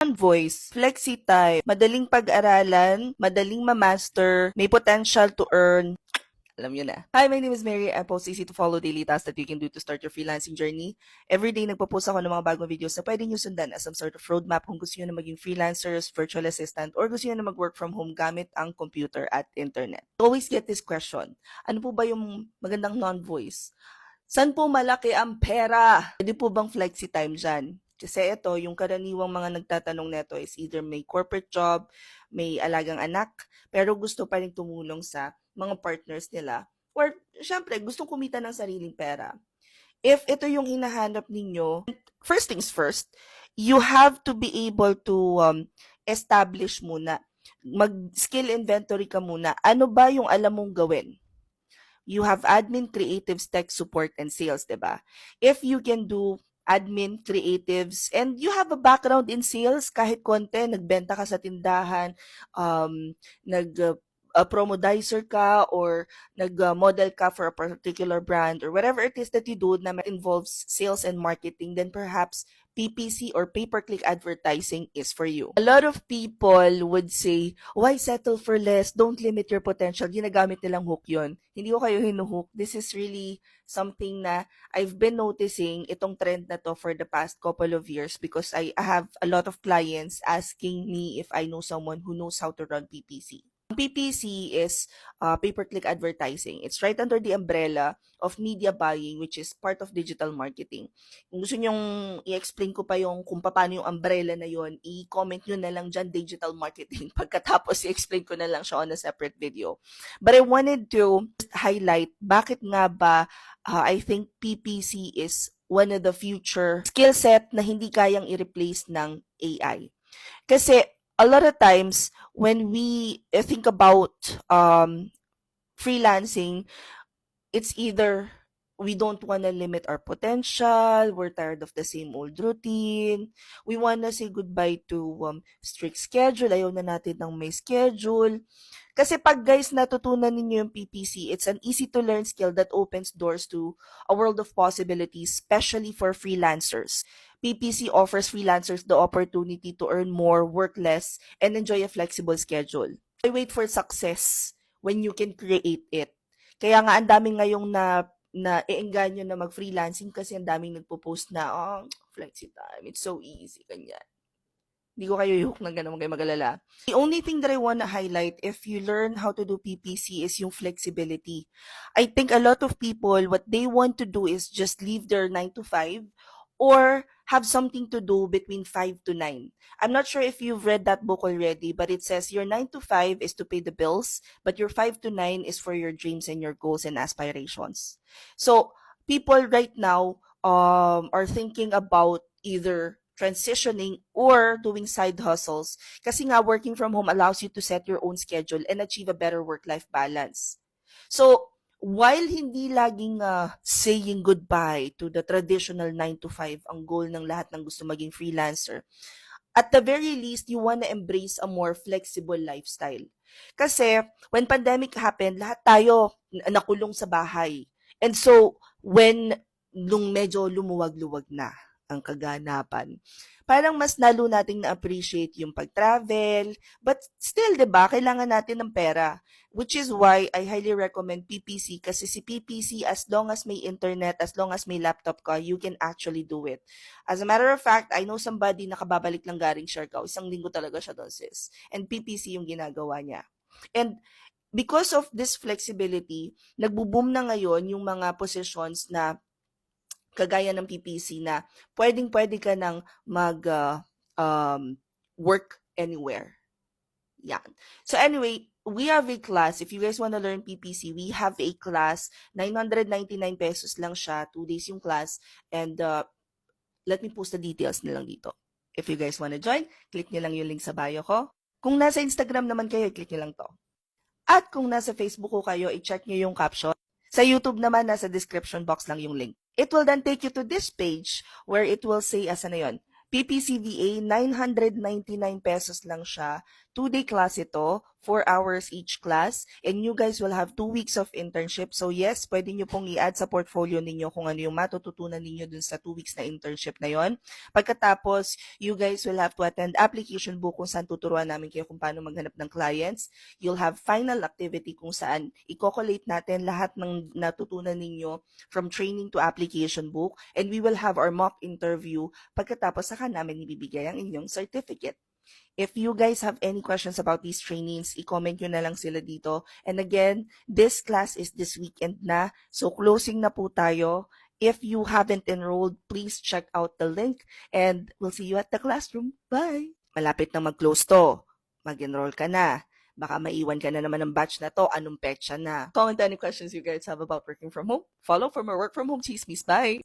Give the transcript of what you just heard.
Voice, flexi time, madaling pag-aralan, madaling ma-master, may potential to earn. Alam nyo na. Hi, my name is Mary. I post easy to follow daily tasks that you can do to start your freelancing journey. Every day, nagpo-post ako ng mga bagong videos na pwede nyo sundan as some sort of roadmap kung gusto nyo na maging freelancers, virtual assistant, or gusto nyo na mag-work from home gamit ang computer at internet. I always get this question. Ano po ba yung magandang non-voice? Saan po malaki ang pera? Pwede po bang flexi time dyan? Kasi ito, yung karaniwang mga nagtatanong neto is either may corporate job, may alagang anak, pero gusto pa rin tumulong sa mga partners nila. Or, syempre, gustong kumita ng sariling pera. If ito yung hinahanap ninyo, first things first, you have to be able to establish muna. Mag-skill inventory ka muna. Ano ba yung alam mong gawin? You have admin, creatives, tech support, and sales, diba? If you can do admin, creatives, and you have a background in sales, kahit konti, nagbenta ka sa tindahan, promodizer ka, or nag-model ka for a particular brand, or whatever it is that you do na involves sales and marketing, then perhaps PPC or pay-per-click advertising is for you. A lot of people would say, why settle for less? Don't limit your potential. Ginagamit nilang hook yon. Hindi ko kayo hinuhook. This is really something na I've been noticing itong trend na to for the past couple of years because I have a lot of clients asking me if I know someone who knows how to run PPC. PPC is pay-per-click advertising. It's right under the umbrella of media buying, which is part of digital marketing. Kung gusto nyong i-explain ko pa yung kung paano yung umbrella na yon, i-comment nyo na lang dyan digital marketing. Pagkatapos i-explain ko na lang siya on a separate video. But I wanted to highlight bakit nga ba I think PPC is one of the future skill set na hindi kayang i-replace ng AI. Kasi a lot of times when we think about freelancing, it's either we don't want to limit our potential, we're tired of the same old routine, we want to say goodbye to strict schedule, ayaw na natin ng may schedule. Kasi pag guys natutunan ninyo yung PPC, it's an easy to learn skill that opens doors to a world of possibilities, especially for freelancers. PPC offers freelancers the opportunity to earn more, work less, and enjoy a flexible schedule. I wait for success when you can create it. Kaya nga ang daming ngayong na-eengganyo na mag-freelancing kasi ang daming nagpo-post na, flexi time, it's so easy, ganyan. Hindi ko kayo i-hook ng ganun, kayo mag-alala. The only thing that I want to highlight if you learn how to do PPC is yung flexibility. I think a lot of people, what they want to do is just leave their 9 to 5 or have something to do between 5 to 9. I'm not sure if you've read that book already, but it says your 9 to 5 is to pay the bills, but your 5 to 9 is for your dreams and your goals and aspirations. So, people right now are thinking about either transitioning or doing side hustles kasi nga working from home allows you to set your own schedule and achieve a better work-life balance. So, while hindi laging saying goodbye to the traditional 9 to 5 ang goal ng lahat ng gusto maging freelancer, at the very least, you wanna embrace a more flexible lifestyle. Kasi, when pandemic happened, lahat tayo nakulong sa bahay. And so, nung medyo lumuwag-luwag na ang kaganapan, parang mas lalo nating na-appreciate yung pag-travel. But still, 'di ba, kailangan natin ng pera. Which is why I highly recommend PPC kasi si PPC, as long as may internet, as long as may laptop ka, you can actually do it. As a matter of fact, I know somebody nakababalik lang galing Siargao. Isang linggo talaga siya doon, sis. And PPC yung ginagawa niya. And because of this flexibility, nagbo-boom na ngayon yung mga positions na kagaya ng PPC na pwedeng-pwede ka nang work anywhere. Yan. So anyway, we have a class. If you guys want to learn PPC, we have a class. 999 pesos lang siya. 2 days yung class. And let me post the details na lang dito. If you guys want to join, click nyo lang yung link sa bio ko. Kung nasa Instagram naman kayo, click nyo lang to. At kung nasa Facebook ko kayo, i-check nyo yung caption. Sa YouTube naman, nasa description box lang yung link. It will then take you to this page where it will say, asa na yun? PPCVA, 999 pesos lang siya. 2-day class ito 4 hours each class, and you guys will have 2 weeks of internship. So yes, pwede nyo pong i-add sa portfolio ninyo kung ano yung matututunan ninyo dun sa 2 weeks na internship na yon. Pagkatapos, you guys will have to attend application book kung saan tuturuan namin kayo kung paano maghanap ng clients. You'll have final activity kung saan i-collate natin lahat ng natutunan ninyo from training to application book, and we will have our mock interview pagkatapos saka namin ibibigay ang inyong certificate. If you guys have any questions about these trainings, i-comment nyo na lang sila dito. And again, this class is this weekend na. So closing na po tayo. If you haven't enrolled, please check out the link and we'll see you at the classroom. Bye! Malapit na mag-close to. Mag-enroll ka na. Baka maiwan ka na naman ng batch na to. Anong petsa na? Comment any questions you guys have about working from home. Follow for more work from home chismis. Bye!